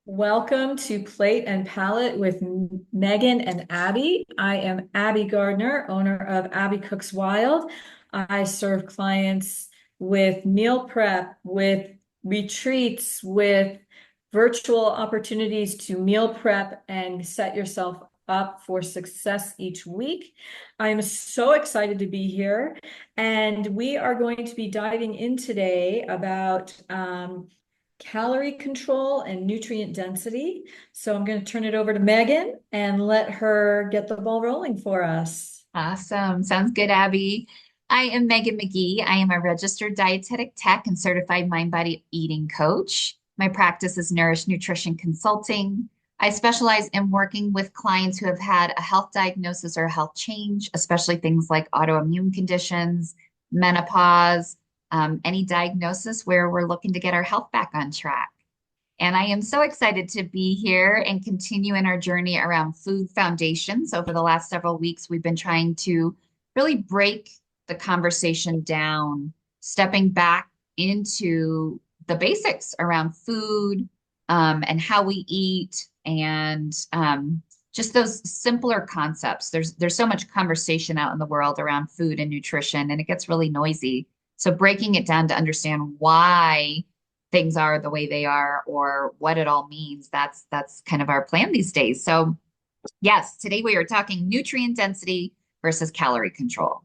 Welcome to Plate and Palate with Megan and Abby. I am Abby Gardner, owner of Abby Cooks Wild. I serve clients with meal prep, with retreats, with virtual opportunities to meal prep and set yourself up for success each week. I am so excited to be here, and we are going to be diving in today about calorie control and nutrient density. So I'm going to turn it over to Megan and let her get the ball rolling for us. Awesome. Sounds good, Abby. I am Megan McGee. I am a registered dietetic tech and certified mind body eating coach. My practice is Nourish Nutrition Consulting. I specialize in working with clients who have had a health diagnosis or health change, especially things like autoimmune conditions, menopause, any diagnosis where we're looking to get our health back on track. And I am so excited to be here and continue in our journey around food foundations. Over the last several weeks, we've been trying to really break the conversation down, stepping back into the basics around food, and how we eat, and just those simpler concepts. There's so much conversation out in the world around food and nutrition, and it gets really noisy. So breaking it down to understand why things are the way they are or what it all means. That's kind of our plan these days. So yes, today we are talking nutrient density versus calorie control.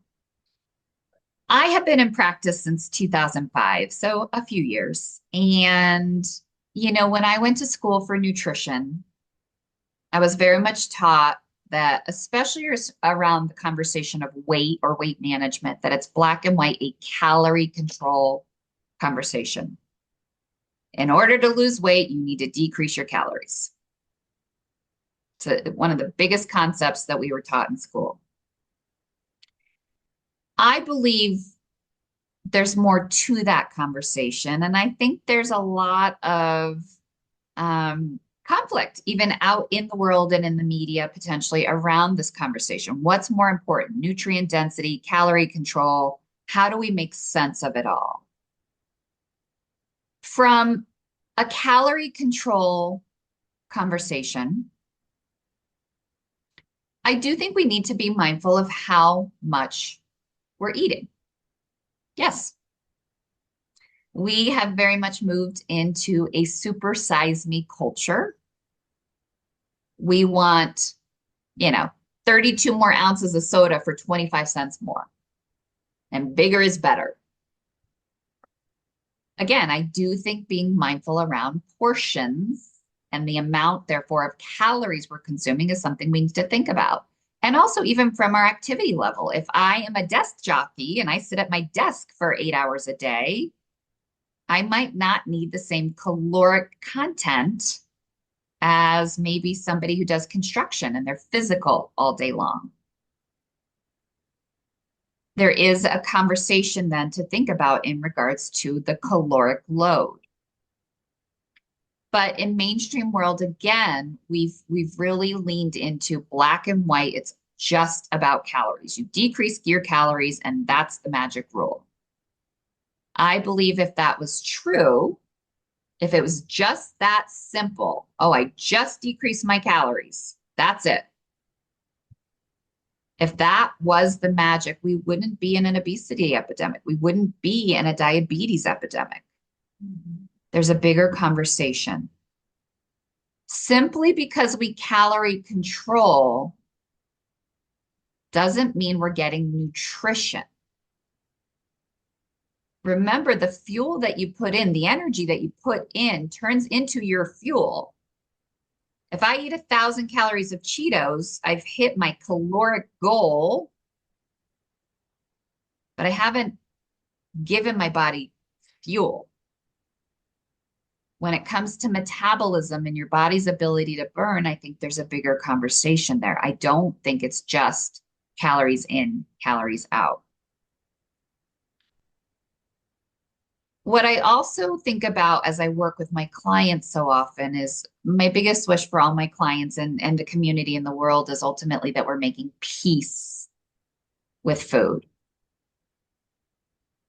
I have been in practice since 2005, so a few years. And, when I went to school for nutrition, I was very much taught that, especially around the conversation of weight or weight management, that it's black and white, a calorie control conversation. In order to lose weight, you need to decrease your calories. It's one of the biggest concepts that we were taught in school. I believe there's more to that conversation. And I think there's a lot of conflict, even out in the world and in the media, potentially around this conversation. What's more important? Nutrient density, calorie control. How do we make sense of it all? From a calorie control conversation, I do think we need to be mindful of how much we're eating. Yes, we have very much moved into a super size me culture. We want, you know, 32 more ounces of soda for 25 cents more, and bigger is better. Again, I do think being mindful around portions and the amount, therefore, of calories we're consuming is something we need to think about. And also, even from our activity level, if I am a desk jockey and I sit at my desk for 8 hours a day, I might not need the same caloric content as maybe somebody who does construction and they're physical all day long. There is a conversation then to think about in regards to the caloric load. But in mainstream world, again, we've really leaned into black and white. It's just about calories. You decrease your calories, and that's the magic rule. I believe if that was true, if it was just that simple, oh, I just decreased my calories, that's it. If that was the magic, we wouldn't be in an obesity epidemic. We wouldn't be in a diabetes epidemic. Mm-hmm. There's a bigger conversation. Simply because we calorie control doesn't mean we're getting nutrition. Remember, the fuel that you put in, the energy that you put in, turns into your fuel. If I eat 1,000 calories of Cheetos, I've hit my caloric goal, but I haven't given my body fuel. When it comes to metabolism and your body's ability to burn, I think there's a bigger conversation there. I don't think it's just calories in, calories out. What I also think about as I work with my clients so often is my biggest wish for all my clients and the community in the world is ultimately that we're making peace with food.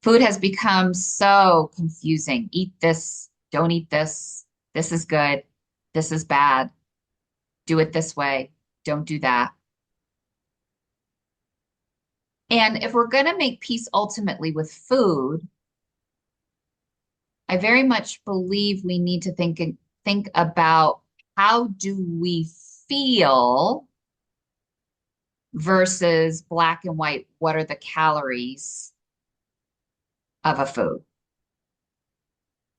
Food has become so confusing. Eat this, don't eat this. This is good. This is bad. Do it this way. Don't do that. And if we're going to make peace ultimately with food, I very much believe we need to think about how do we feel versus black and white. What are the calories of a food?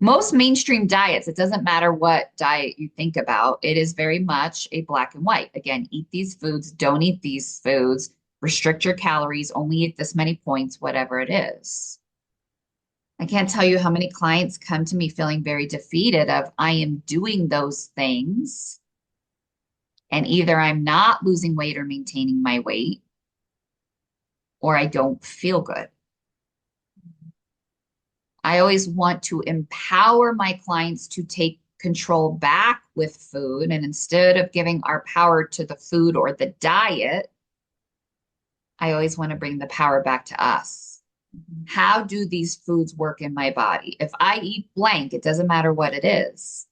Most mainstream diets, it doesn't matter what diet you think about, it is very much a black and white. Again, eat these foods, don't eat these foods, restrict your calories, only eat this many points, whatever it is. I can't tell you how many clients come to me feeling very defeated of I am doing those things and either I'm not losing weight or maintaining my weight or I don't feel good. I always want to empower my clients to take control back with food. And instead of giving our power to the food or the diet, I always want to bring the power back to us. How do these foods work in my body? If I eat blank, it doesn't matter what it is.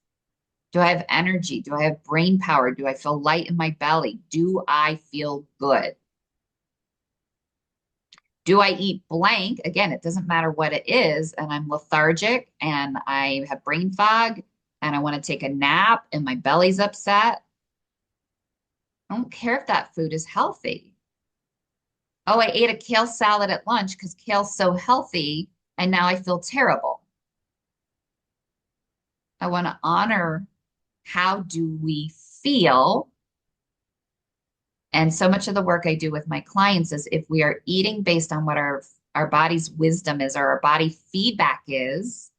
Do I have energy? Do I have brain power? Do I feel light in my belly? Do I feel good? Do I eat blank? Again, it doesn't matter what it is, and I'm lethargic and I have brain fog and I want to take a nap and my belly's upset. I don't care if that food is healthy. Oh, I ate a kale salad at lunch because kale's so healthy and now I feel terrible. I want to honor how do we feel. And so much of the work I do with my clients is if we are eating based on what our body's wisdom is or our body feedback is,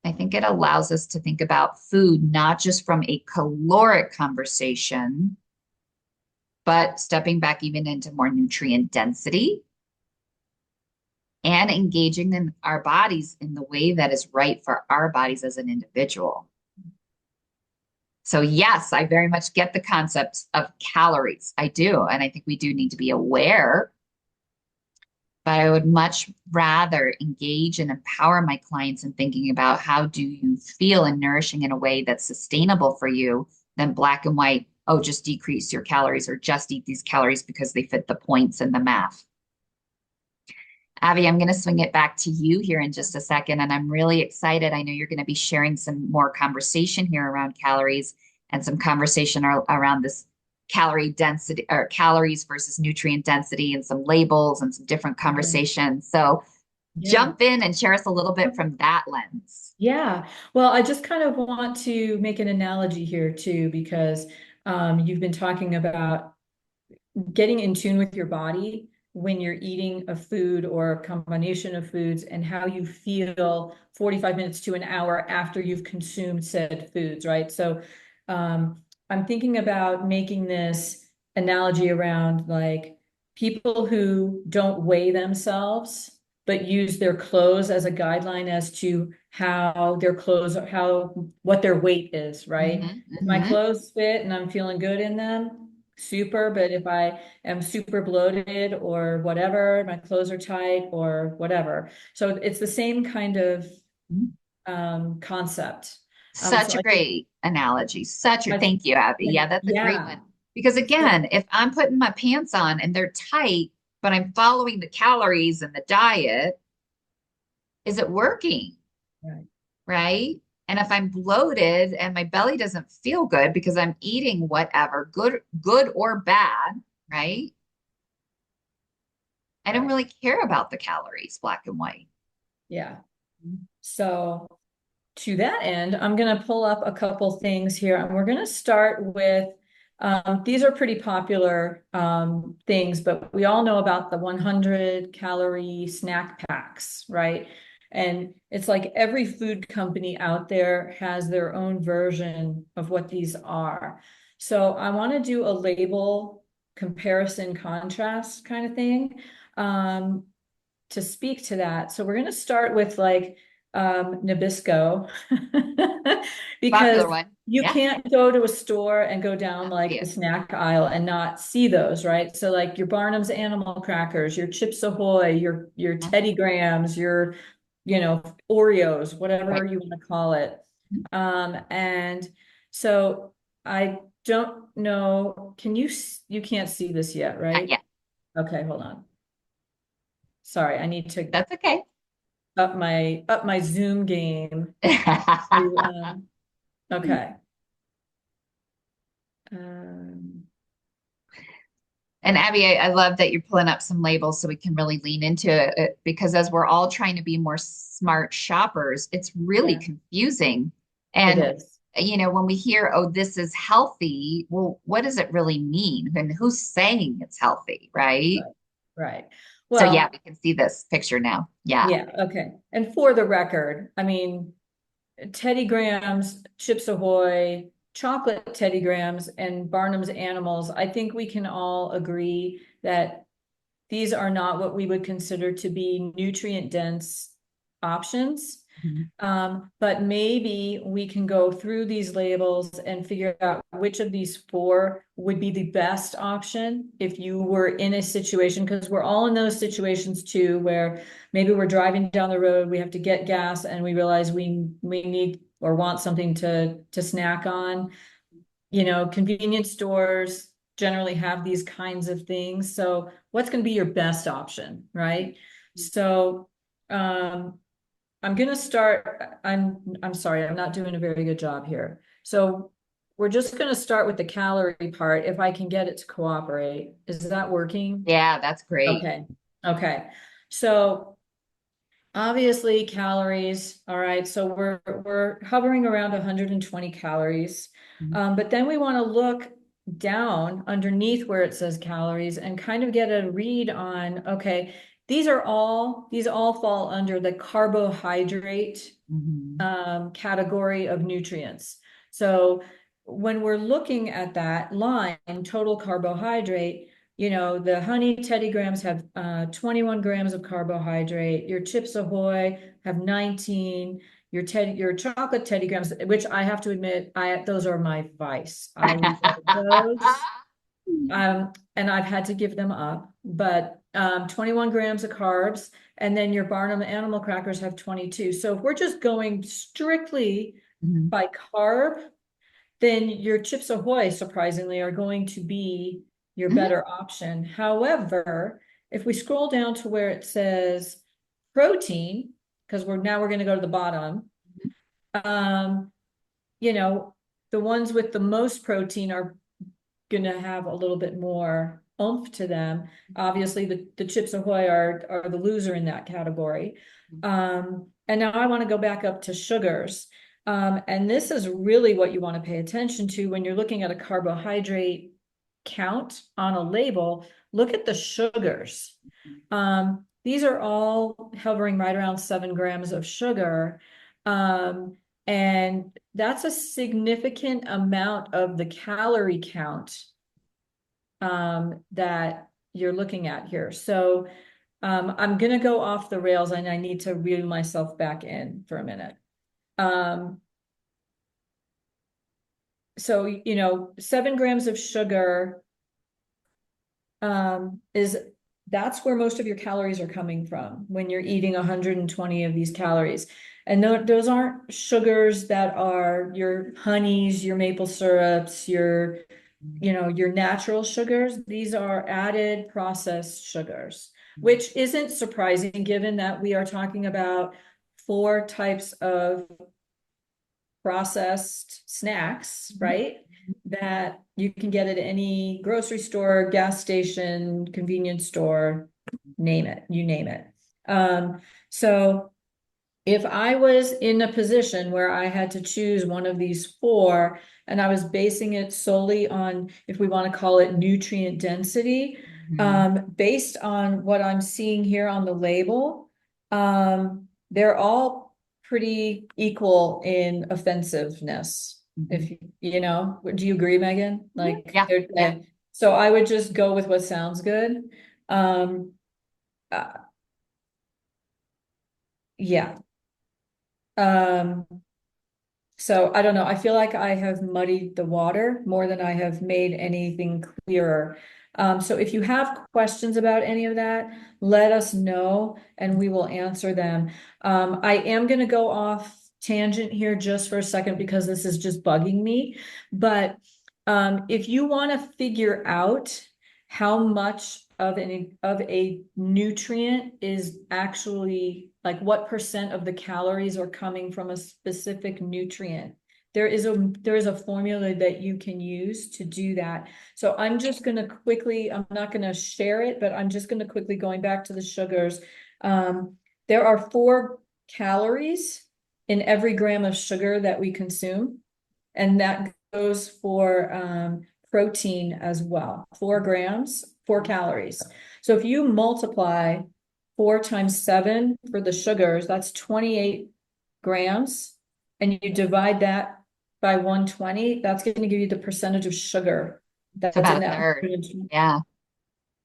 I think it allows us to think about food not just from a caloric conversation, but stepping back even into more nutrient density and engaging in our bodies in the way that is right for our bodies as an individual. So yes, I very much get the concept of calories. I do. And I think we do need to be aware, but I would much rather engage and empower my clients in thinking about how do you feel and nourishing in a way that's sustainable for you than black and white, oh, just decrease your calories or just eat these calories because they fit the points in the math. Abby, I'm going to swing it back to you here in just a second. And I'm really excited. I know you're going to be sharing some more conversation here around calories and some conversation around this calorie density or calories versus nutrient density and some labels and some different conversations. So Yeah. jump in and share us a little bit from that lens. Yeah. Well, I just kind of want to make an analogy here too, because you've been talking about getting in tune with your body when you're eating a food or a combination of foods and how you feel 45 minutes to an hour after you've consumed said foods, right? So I'm thinking about making this analogy around like people who don't weigh themselves but use their clothes as a guideline as to how their clothes, how what their weight is, right? Mm-hmm, If my mm-hmm, clothes fit and I'm feeling good in them, super. But if I am super bloated or whatever, my clothes are tight or whatever. So it's the same kind of mm-hmm. concept. Such So a great analogy. Thank you, Abby. Yeah, that's a great yeah. one. Because So, again, if I'm putting my pants on and they're tight, but I'm following the calories and the diet, is it working? right. Right? And if I'm bloated and my belly doesn't feel good because I'm eating whatever, good or bad, right? I don't Right. really care about the calories, black and white. Yeah. So to that end, I'm going to pull up a couple things here, and we're going to start with these are pretty popular things, but we all know about the 100 calorie snack packs, right? And it's like every food company out there has their own version of what these are. So I want to do a label comparison contrast kind of thing. Um, to speak to that. So we're going to start with like Nabisco because Popular one. you Yeah. can't go to a store and go down Oh, like yeah. the snack aisle and not see those, right? So like your Barnum's Animal Crackers, your Chips Ahoy, your Mhm. Teddy Grahams, your Oreos, whatever Right. you want to call it. And so I don't know, you can't see this yet, Not right? yet. Okay, hold on. Sorry, I need to That's okay. up my Zoom game. Okay. Um, And Abby, I love that you're pulling up some labels so we can really lean into it because as we're all trying to be more smart shoppers, it's really yeah, confusing. it And, is. when we hear, oh, this is healthy, well, what does it really mean? And who's saying it's healthy, right? Right. Right. So, yeah, Well, we can see this picture now. Yeah. yeah, okay. And for the record, I mean, Teddy Grahams, Chips Ahoy, chocolate Teddy Grahams, and Barnum's Animals, I think we can all agree that these are not what we would consider to be nutrient dense options. Mhm. But maybe we can go through these labels and figure out which of these four would be the best option if you were in a situation, because we're all in those situations too, where maybe we're driving down the road, we have to get gas, and we realize we need or want something to snack on. Convenience stores generally have these kinds of things. So what's going to be your best option, right? So um, I'm gonna start, I'm sorry, I'm not doing a very good job here. So we're just gonna start with the calorie part, if I can get it to cooperate. Is that working? Yeah, that's great. Okay, okay. So obviously calories, all right, so we're hovering around 120 calories. Mhm. But then we want to look down underneath where it says calories and kind of get a read on, okay, these all fall under the carbohydrate Mhm. category of nutrients. So when we're looking at that line, total carbohydrate, the honey Teddy Grahams have 21 grams of carbohydrate. Your Chips Ahoy have 19. Your chocolate Teddy Grahams, which I have to admit, those are my vice. I love those. And I've had to give them up, but 21 grams of carbs, and then your Barnum animal crackers have 22. So if we're just going strictly Mhm. by carb, then your Chips Ahoy, surprisingly, are going to be your Mhm. better option. However, if we scroll down to where it says protein, because we're going to go to the bottom, um, you know, the ones with the most protein are going to have a little bit more oomph to them. Obviously, the Chips Ahoy are the loser in that category. And now I want to go back up to sugars. And this is really what you want to pay attention to when you're looking at a carbohydrate count on a label. Look at the sugars. These are all hovering right around 7 grams of sugar. And that's a significant amount of the calorie count that you're looking at here. So I'm going to go off the rails and I need to reel myself back in for a minute. Um, so, 7 grams of sugar is that's where most of your calories are coming from when you're eating 120 of these calories. And those aren't sugars that are your honeys, your maple syrups, your natural sugars. These are added processed sugars, which isn't surprising given that we are talking about four types of processed snacks, right? That you can get at any grocery store, gas station, convenience store, name it, you name it. So if I was in a position where I had to choose one of these four, and I was basing it solely on, if we want to call it nutrient density, Mhm. based on what I'm seeing here on the label, they're all pretty equal in offensiveness. Mhm. If do you agree, Megan? Mhm. Like, Yeah, yeah. so I would just go with what sounds good. Um, uh, yeah. Um, So I don't know. I feel like I have muddied the water more than I have made anything clearer. So if you have questions about any of that, let us know and we will answer them. I am going to go off tangent here just for a second because this is just bugging me. But if you want to figure out how much of a nutrient is actually like what percent of the calories are coming from a specific nutrient, there is a formula that you can use to do that. So I'm just going to quickly, I'm not going to share it, but I'm just going to quickly going back to the sugars. There are 4 calories in every gram of sugar that we consume, and that goes for protein as well. 4 grams, 4 calories. So if you multiply 4 times 7 for the sugars, that's 28 grams, and you divide that by 120, that's going to give you the percentage of sugar It's that's in about a that third. 120, Yeah.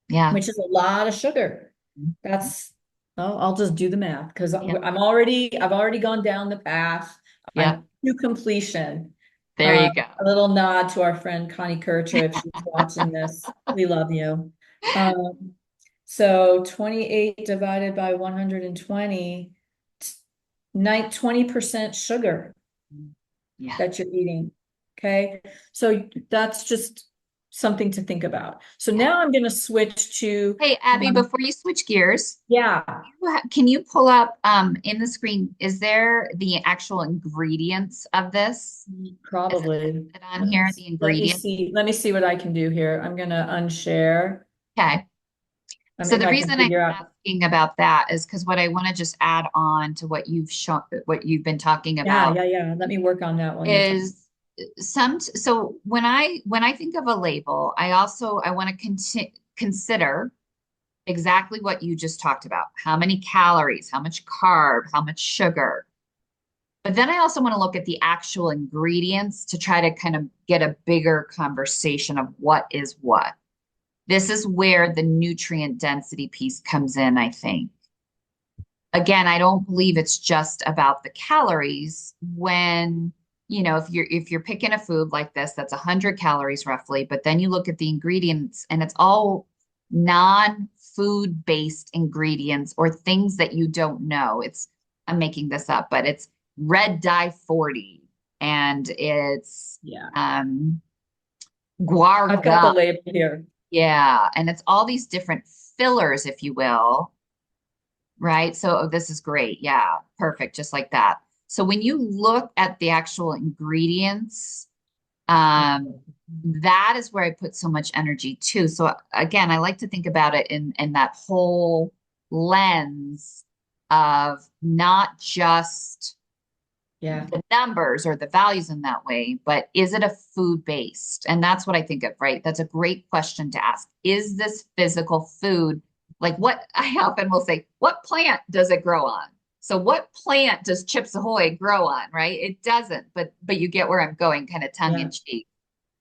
Yeah. which is a lot of sugar. That's, oh, I'll just do the math because Yeah. I've already gone down the path. Yeah. I'm to completion. There you go. A little nod to our friend Connie Kircher if she's watching this. We love you. Um, so 28 divided by 120, 20% sugar Yeah. that you're eating. Okay. So that's just something to think about. So Yeah. now I'm going to switch to, Hey, Abby, before you switch gears, yeah, can you pull up in the screen, is there the actual ingredients of this? Is it probably. listed on here, the Let me ingredients? see. Let me see what I can do here. I'm going to unshare. Okay. So If the I can reason I'm figure out. asking about that is because what I want to just add on to what you've shown, what you've been talking Yeah, about yeah, yeah. Let me work on that while you're talking. is so when I think of a label, I want to consider exactly what you just talked about. How many calories, how much carb, how much sugar. But then I also want to look at the actual ingredients to try to kind of get a bigger conversation of what is what. This is where the nutrient density piece comes in, I think. Again, I don't believe it's just about the calories when, if you're picking a food like this that's 100 calories roughly, but then you look at the ingredients and it's all non-food based ingredients or things that you don't know. I'm making this up, but it's red dye 40 and it's Yeah. guar I've got the gum. label here. Yeah, and it's all these different fillers, if you will, right? So this is great. Yeah, perfect. Just like that. So when you look at the actual ingredients, that is where I put so much energy too. So again, I like to think about it in that whole lens of not just Yeah. the numbers or the values in that way, but is it a food based? And that's what I think of, right? That's a great question to ask. Is this physical food? Like what I often will say, what plant does it grow on? So what plant does Chips Ahoy grow on, right? It doesn't, but you get where I'm going, kind of tongue Yeah. in cheek.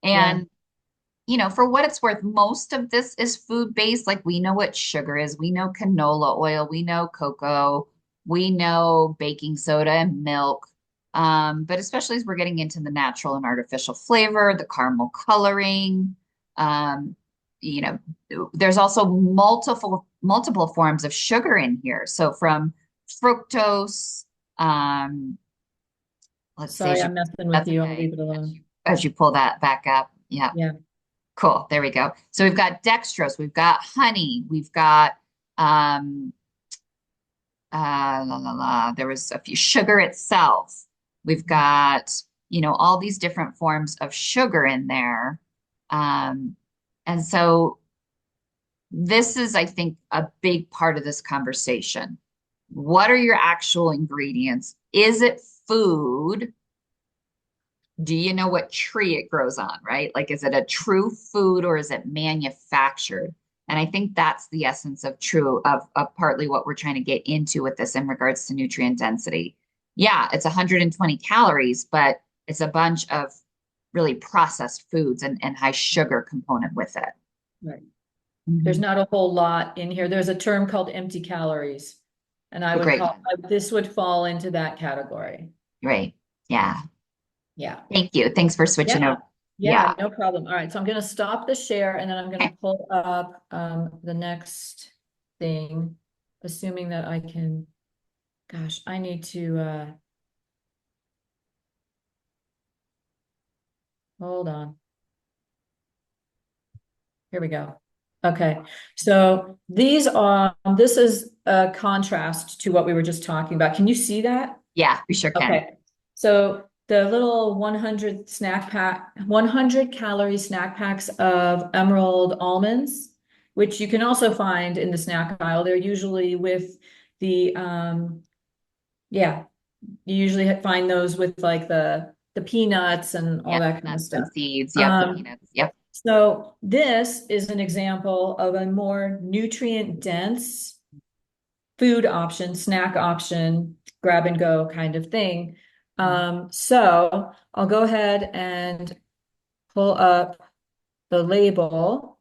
Yeah. And for what it's worth, most of this is food based. Like we know what sugar is, we know canola oil, we know cocoa, we know baking soda and milk. But especially as we're getting into the natural and artificial flavor, the caramel coloring, um, you know, there's also multiple forms of sugar in here. So from fructose, um, let's see, Sorry, I'm messing with that's you. I'll okay. leave it As alone. you pull that back up, yeah. Yeah. Cool. There we go. So we've got dextrose, we've got honey, we've got um la la la. There was a few sugar itself. We've got, all these different forms of sugar in there. Um, and so this is, I think, a big part of this conversation. What are your actual ingredients? Is it food? Do you know what tree it grows on, right? Like, is it a true food or is it manufactured? And I think that's the essence of partly what we're trying to get into with this in regards to nutrient density. Yeah, it's 120 calories, but it's a bunch of really processed foods and high sugar component with it. Right. There's Mhm. not a whole lot in here. There's a term called empty calories. And I A would great call, one. this would fall into that category. Right. Yeah. Yeah. Thank you. Thanks for switching Yeah. over. Yeah, Yeah. no problem. All right. So I'm going to stop the share and then I'm going Okay. to pull up the next thing, assuming that I can, gosh, I need to Hold on. Here we go. Okay, so this is a contrast to what we were just talking about. Can you see that? Yeah, we sure can. Okay, so the little 100 calorie snack packs of Emerald almonds, which you can also find in the snack aisle. They're usually with the, yeah, you usually find those with like the peanuts and all Yeah, that kind of nuts and stuff. seeds. Yep, the Um, peanuts. Yep. so this is an example of a more nutrient dense food option, snack option, grab and go kind of thing. So I'll go ahead and pull up the label,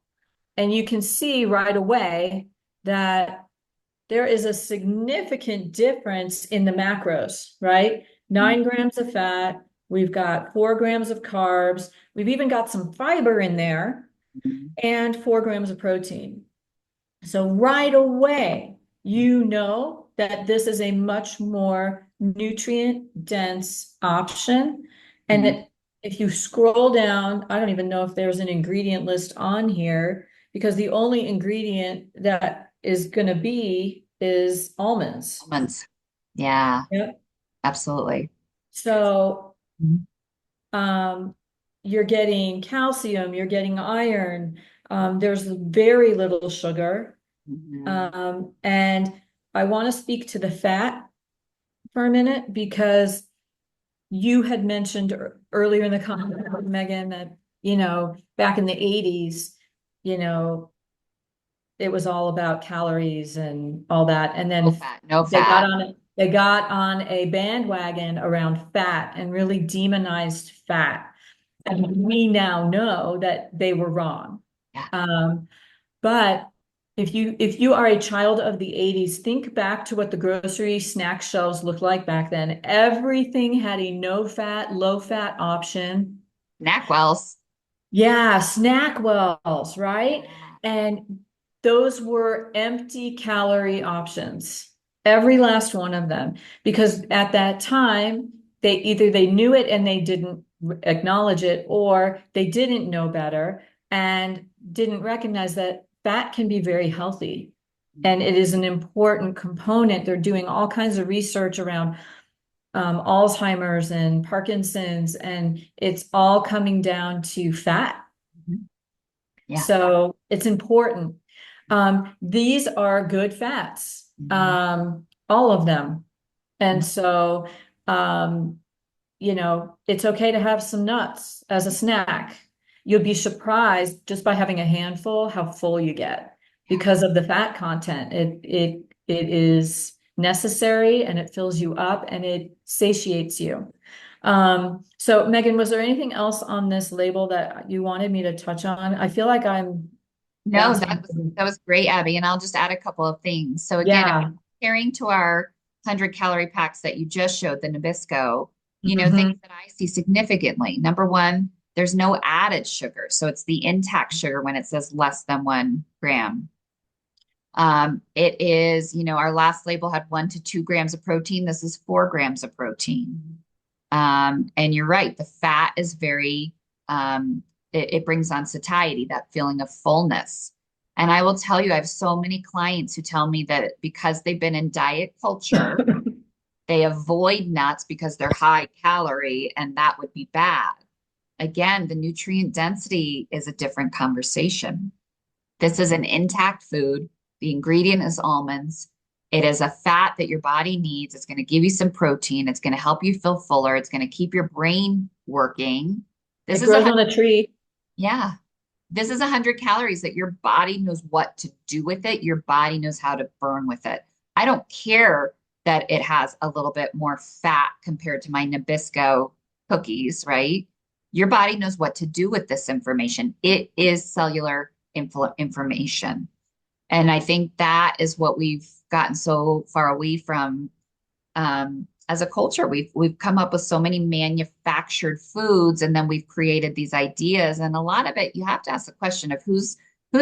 and you can see right away that there is a significant difference in the macros, right? 9 grams of fat, we've got 4 grams of carbs, we've even got some fiber in there, Mhm. and 4 grams of protein. So right away, you know that this is a much more nutrient dense option. And Mhm. if you scroll down, I don't even know if there's an ingredient list on here because the only ingredient that is going to be is almonds. Almonds. Yeah, Yep. absolutely. So Mhm. um, you're getting calcium, you're getting iron. There's very little sugar. Mhm. And I want to speak to the fat for a minute because you had mentioned earlier in the conversation, Megan, that, back in the 80s, you know, it was all about calories and all that. And No then fat, no fat. they got on a bandwagon around fat and really demonized fat. And we now know that they were wrong. Yeah. Um, But if you are a child of the 80s, think back to what the grocery snack shelves looked like back then. Everything had a no fat, low fat option. Snack wells. Yeah, snack wells, right? Yeah. And those were empty calorie options. Every last one of them. Because at that time, they knew it and they didn't acknowledge it, or they didn't know better and didn't recognize that fat can be very healthy. And it is an important component. They're doing all kinds of research around Alzheimer's and Parkinson's, and it's all coming down to fat. Mhm. Yeah. So it's important. These are good fats, Mhm. all of them. And so, it's okay to have some nuts as a snack. You'll be surprised just by having a handful how full you get Yeah. because of the fat content. It is necessary and it fills you up and it satiates you. So Megan, was there anything else on this label that you wanted me to touch on? I feel like I'm No, bouncing. that was great, Abby. And I'll just add a couple of things. So again, if Yeah. you're comparing to our 100 calorie packs that you just showed, the Nabisco, things Hmm. that I see significantly. Number one, there's no added sugar. So it's the intact sugar when it says less than 1 gram. It is, our last label had 1 to 2 grams of protein. This is 4 grams of protein. And you're right, the fat is it brings on satiety, that feeling of fullness. And I will tell you, I have so many clients who tell me that because they've been in diet culture, they avoid nuts because they're high calorie and that would be bad. Again, the nutrient density is a different conversation. This is an intact food. The ingredient is almonds. It is a fat that your body needs. It's going to give you some protein. It's going to help you feel fuller. It's going to keep your brain working. This It is a grows on hundred, a tree. yeah. This is 100 calories that your body knows what to do with it. Your body knows how to burn with it. I don't care that it has a little bit more fat compared to my Nabisco cookies, right? Your body knows what to do with this information. It is cellular information. And I think that is what we've gotten so far away from as a culture. We've come up with so many manufactured foods, and then we've created these ideas. And a lot of it, you have to ask the question of who's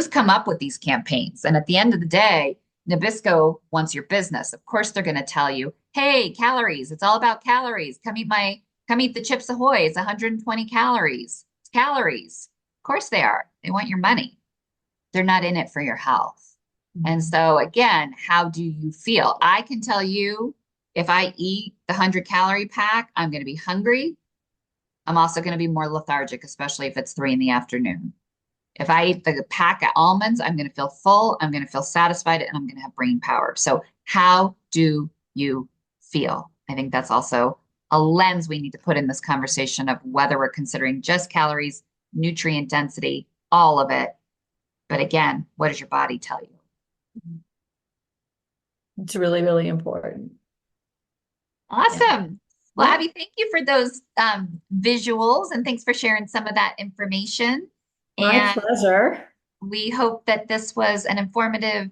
come up with these campaigns. And at the end of the day, Nabisco wants your business. Of course, they're going to tell you, "Hey, calories! It's all about calories. Come eat the Chips Ahoy. It's 120 calories." calories. Of course they are. They want your money. They're not in it for your health. And Mhm. so again, how do you feel? I can tell you if I eat the 100-calorie pack, I'm going to be hungry. I'm also going to be more lethargic, especially if it's 3 in the afternoon. If I eat the pack of almonds, I'm going to feel full, I'm going to feel satisfied, and I'm going to have brain power. So, how do you feel? I think that's also a lens we need to put in this conversation of whether we're considering just calories, nutrient density, all of it. But again, what does your body tell you? It's really, really important. Yeah. Awesome. Well, Yeah. Abby, thank you for those visuals and thanks for sharing some of that information. My And pleasure. we hope that this was an informative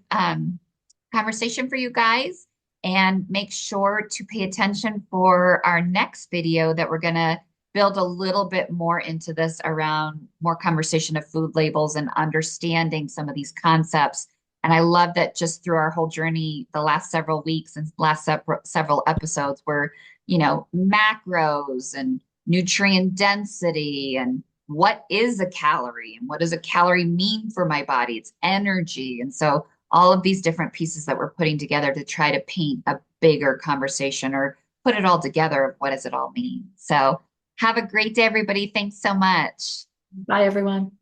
conversation for you guys. And make sure to pay attention for our next video that we're going to build a little bit more into this around more conversation of food labels and understanding some of these concepts. And I love that just through our whole journey, the last several weeks and last several episodes were, macros and nutrient density and what is a calorie and what does a calorie mean for my body? It's energy. And so all of these different pieces that we're putting together to try to paint a bigger conversation or put it all together of what does it all mean. So have a great day, everybody. Thanks so much. Bye, everyone.